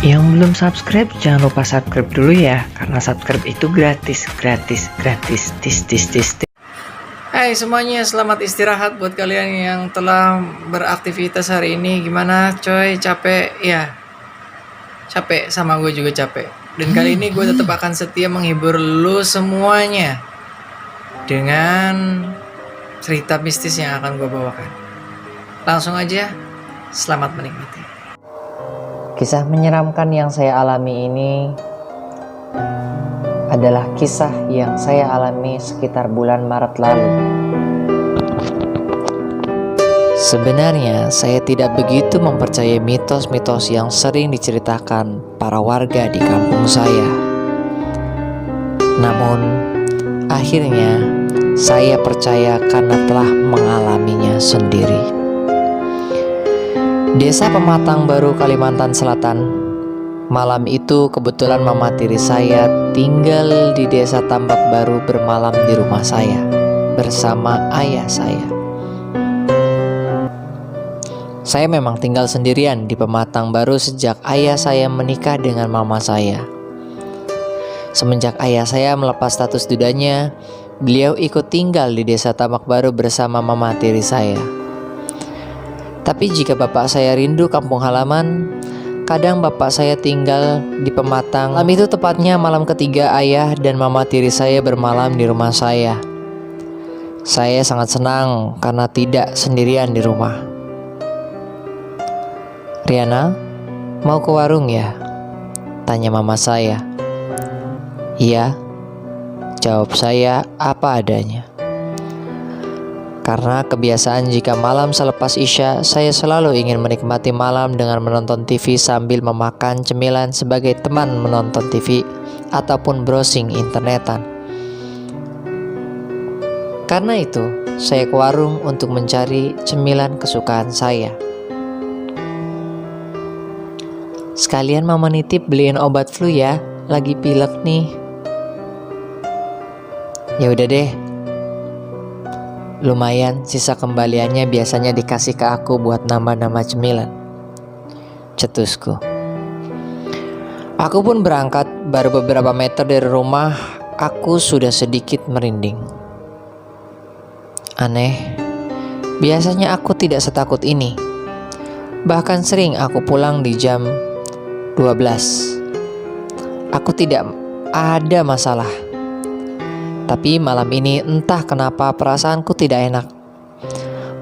Yang belum subscribe, jangan lupa subscribe dulu ya, karena subscribe itu gratis. Tis. Hai semuanya, selamat istirahat buat kalian yang telah beraktivitas hari ini. Gimana coy, capek? Ya, capek, sama gue juga capek. Dan kali ini gue tetap akan setia menghibur lu semuanya dengan cerita mistis yang akan gue bawakan. Langsung aja, selamat menikmati. Kisah menyeramkan yang saya alami ini adalah kisah yang saya alami sekitar bulan Maret lalu. Sebenarnya saya tidak begitu mempercayai mitos-mitos yang sering diceritakan para warga di kampung saya. Namun, akhirnya saya percaya karena telah mengalaminya sendiri. Desa Pematang Baru, Kalimantan Selatan. Malam itu kebetulan mama tiri saya tinggal di Desa Tambak Baru bermalam di rumah saya bersama ayah saya. Saya memang tinggal sendirian di Pematang Baru sejak ayah saya menikah dengan mama saya. Semenjak ayah saya melepas status dudanya, beliau ikut tinggal di Desa Tambak Baru bersama mama tiri saya. Tapi jika bapak saya rindu kampung halaman, kadang bapak saya tinggal di Pematang. Malam itu tepatnya malam ketiga ayah dan mama tiri saya bermalam di rumah saya. Saya sangat senang karena tidak sendirian di rumah. "Riana, mau ke warung ya?" tanya mama saya. "Iya," jawab saya apa adanya. Karena kebiasaan jika malam selepas Isya, saya selalu ingin menikmati malam dengan menonton TV sambil memakan cemilan sebagai teman menonton TV ataupun browsing internetan. Karena itu, saya ke warung untuk mencari cemilan kesukaan saya. "Sekalian mama nitip beliin obat flu ya, lagi pilek nih." "Ya udah deh. Lumayan, sisa kembaliannya biasanya dikasih ke aku buat nambah-nambah cemilan," cetusku. Aku pun berangkat. Baru beberapa meter dari rumah, aku sudah sedikit merinding. Aneh, biasanya aku tidak setakut ini. Bahkan sering aku pulang di jam 12. Aku tidak ada masalah. Tapi malam ini entah kenapa perasaanku tidak enak.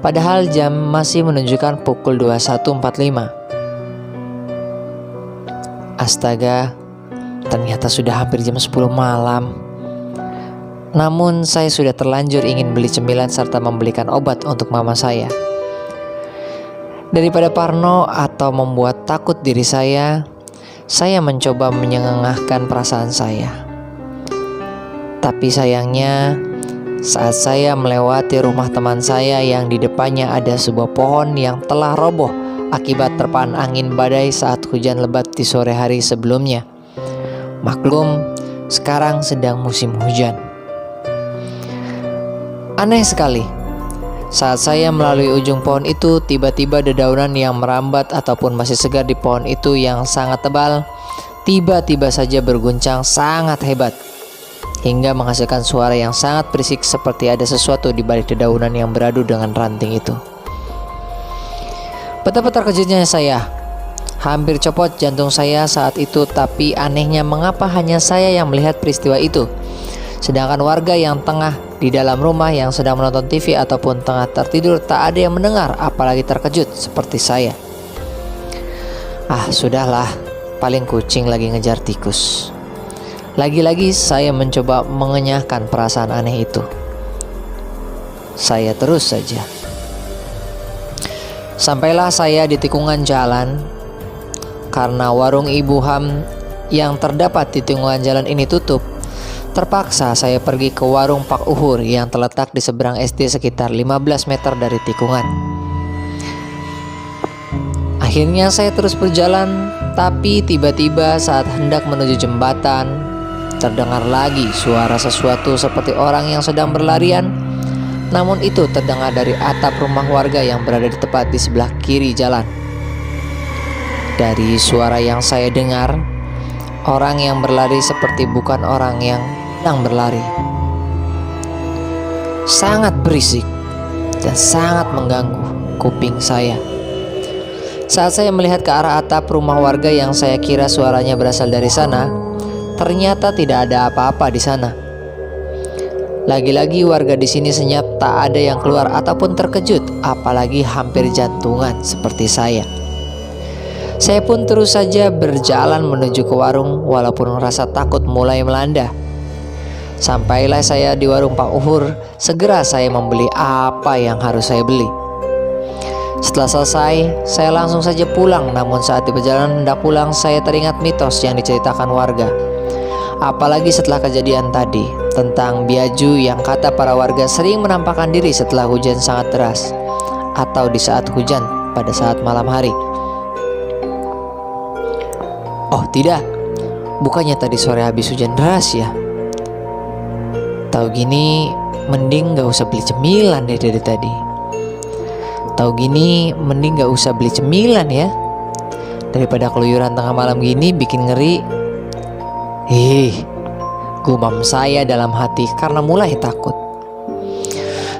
Padahal jam masih menunjukkan pukul 21.45. Astaga, ternyata sudah hampir jam 10 malam. Namun saya sudah terlanjur ingin beli cemilan serta membelikan obat untuk mama saya. Daripada parno atau membuat takut diri saya mencoba menyengangkan perasaan saya. Tapi sayangnya, saat saya melewati rumah teman saya yang di depannya ada sebuah pohon yang telah roboh akibat terpaan angin badai saat hujan lebat di sore hari sebelumnya. Maklum, sekarang sedang musim hujan. Aneh sekali, saat saya melalui ujung pohon itu, tiba-tiba dedaunan yang merambat ataupun masih segar di pohon itu yang sangat tebal, tiba-tiba saja berguncang sangat hebat, hingga menghasilkan suara yang sangat berisik seperti ada sesuatu di balik dedaunan yang beradu dengan ranting itu. Betapa terkejutnya saya. Hampir copot jantung saya saat itu, tapi anehnya mengapa hanya saya yang melihat peristiwa itu, sedangkan warga yang tengah di dalam rumah yang sedang menonton TV ataupun tengah tertidur tak ada yang mendengar apalagi terkejut seperti saya. Sudahlah, paling kucing lagi ngejar tikus. Lagi-lagi saya mencoba mengenyahkan perasaan aneh itu. Saya terus saja. Sampailah saya di tikungan jalan. Karena warung Ibu Ham yang terdapat di tikungan jalan ini tutup, terpaksa saya pergi ke warung Pak Uhur yang terletak di seberang SD sekitar 15 meter dari tikungan. Akhirnya saya terus berjalan, tapi tiba-tiba saat hendak menuju jembatan, terdengar lagi suara sesuatu seperti orang yang sedang berlarian. Namun itu terdengar dari atap rumah warga yang berada di tepat di sebelah kiri jalan. Dari suara yang saya dengar, orang yang berlari seperti bukan orang yang sedang berlari. Sangat berisik dan sangat mengganggu kuping saya. Saat saya melihat ke arah atap rumah warga yang saya kira suaranya berasal dari sana, ternyata tidak ada apa-apa di sana. Lagi-lagi warga di sini senyap, tak ada yang keluar ataupun terkejut, apalagi hampir jantungan seperti saya. Saya pun terus saja berjalan menuju ke warung walaupun rasa takut mulai melanda. Sampailah saya di warung Pak Uhur. Segera saya membeli apa yang harus saya beli. Setelah selesai, saya langsung saja pulang. Namun saat di perjalanan hendak pulang, saya teringat mitos yang diceritakan warga. Apalagi setelah kejadian tadi tentang Biaju yang kata para warga sering menampakkan diri setelah hujan sangat deras atau di saat hujan pada saat malam hari. Oh tidak, bukannya tadi sore habis hujan deras ya? Tahu gini, mending gak usah beli cemilan deh dari tadi. Tahu gini, mending gak usah beli cemilan ya. Daripada keluyuran tengah malam gini bikin ngeri. Gumam saya dalam hati karena mulai takut.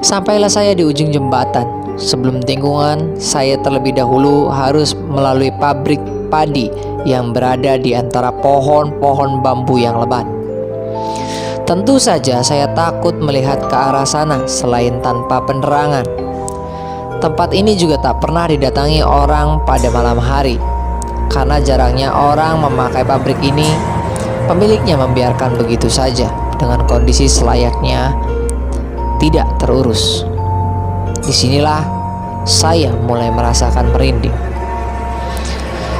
Sampailah saya di ujung jembatan. Sebelum tikungan, saya terlebih dahulu harus melalui pabrik padi yang berada di antara pohon-pohon bambu yang lebat. Tentu saja saya takut melihat ke arah sana selain tanpa penerangan. Tempat ini juga tak pernah didatangi orang pada malam hari. Karena jarangnya orang memakai pabrik ini, pemiliknya membiarkan begitu saja dengan kondisi selayaknya tidak terurus. Disinilah saya mulai merasakan merinding.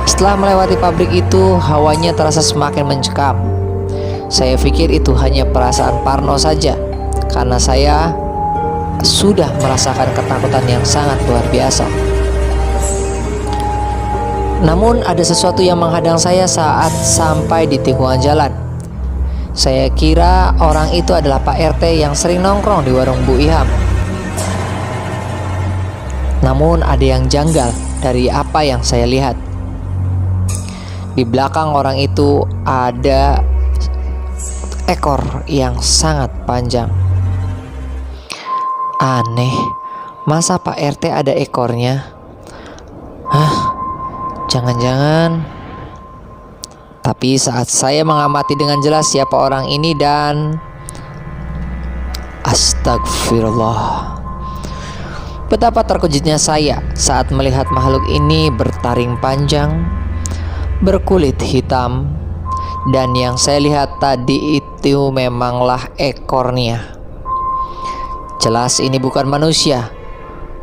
Setelah melewati pabrik itu, hawanya terasa semakin mencekam. Saya pikir itu hanya perasaan parno saja, karena saya sudah merasakan ketakutan yang sangat luar biasa. Namun ada sesuatu yang menghadang saya saat sampai di tikungan jalan. Saya kira orang itu adalah Pak RT yang sering nongkrong di warung Bu Iham. Namun ada yang janggal dari apa yang saya lihat. Di belakang orang itu ada ekor yang sangat panjang. Aneh, masa Pak RT ada ekornya? Jangan-jangan. Tapi saat saya mengamati dengan jelas siapa orang ini dan astagfirullah, betapa terkejutnya saya saat melihat makhluk ini bertaring panjang, berkulit hitam, dan yang saya lihat tadi itu memanglah ekornya. Jelas ini bukan manusia,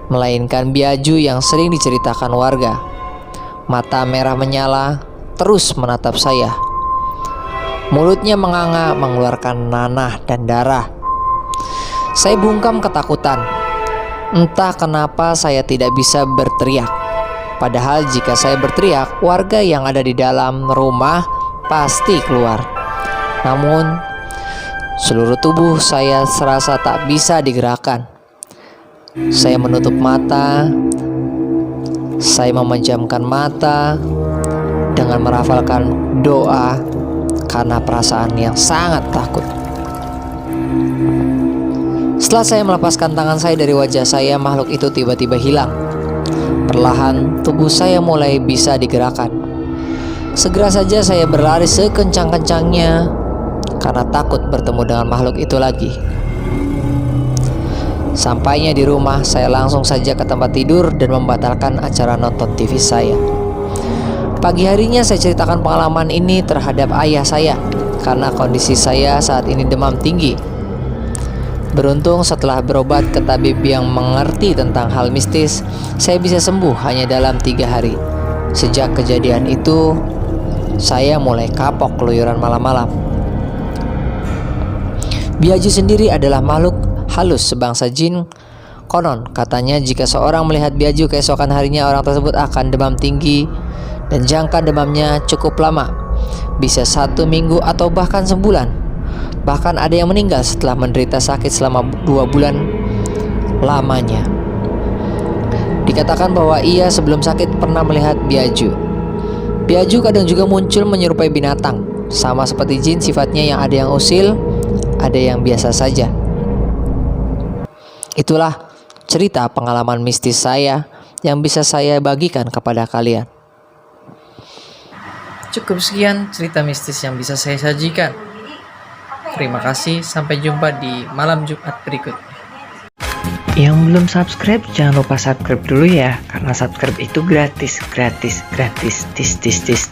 melainkan Biaju yang sering diceritakan warga. Mata merah menyala, terus menatap saya. Mulutnya menganga, mengeluarkan nanah dan darah. Saya bungkam ketakutan. Entah kenapa saya tidak bisa berteriak. Padahal jika saya berteriak, warga yang ada di dalam rumah pasti keluar. Namun seluruh tubuh saya serasa tak bisa digerakkan. Saya menutup mata. Saya memejamkan mata dengan merafalkan doa karena perasaan yang sangat takut. Setelah saya melepaskan tangan saya dari wajah saya, makhluk itu tiba-tiba hilang. Perlahan tubuh saya mulai bisa digerakkan. Segera saja saya berlari sekencang-kencangnya karena takut bertemu dengan makhluk itu lagi. Sampainya di rumah, saya langsung saja ke tempat tidur dan membatalkan acara nonton TV saya. Pagi harinya saya ceritakan pengalaman ini terhadap ayah saya karena kondisi saya saat ini demam tinggi. Beruntung setelah berobat ke tabib yang mengerti tentang hal mistis, saya bisa sembuh hanya dalam 3 hari. Sejak kejadian itu, saya mulai kapok keluyuran malam-malam. Biaju sendiri adalah makhluk halus sebangsa jin. Konon katanya jika seorang melihat Biaju keesokan harinya, orang tersebut akan demam tinggi dan jangka demamnya cukup lama, bisa 1 minggu atau bahkan sebulan. Bahkan ada yang meninggal setelah menderita sakit selama 2 bulan lamanya. Dikatakan bahwa ia sebelum sakit pernah melihat Biaju. Piaju kadang juga muncul menyerupai binatang. Sama seperti jin, sifatnya yang ada yang usil, ada yang biasa saja. Itulah cerita pengalaman mistis saya yang bisa saya bagikan kepada kalian. Cukup sekian cerita mistis yang bisa saya sajikan. Terima kasih, sampai jumpa di malam Jumat berikutnya. Yang belum subscribe, jangan lupa subscribe dulu ya, karena subscribe itu gratis. Tis.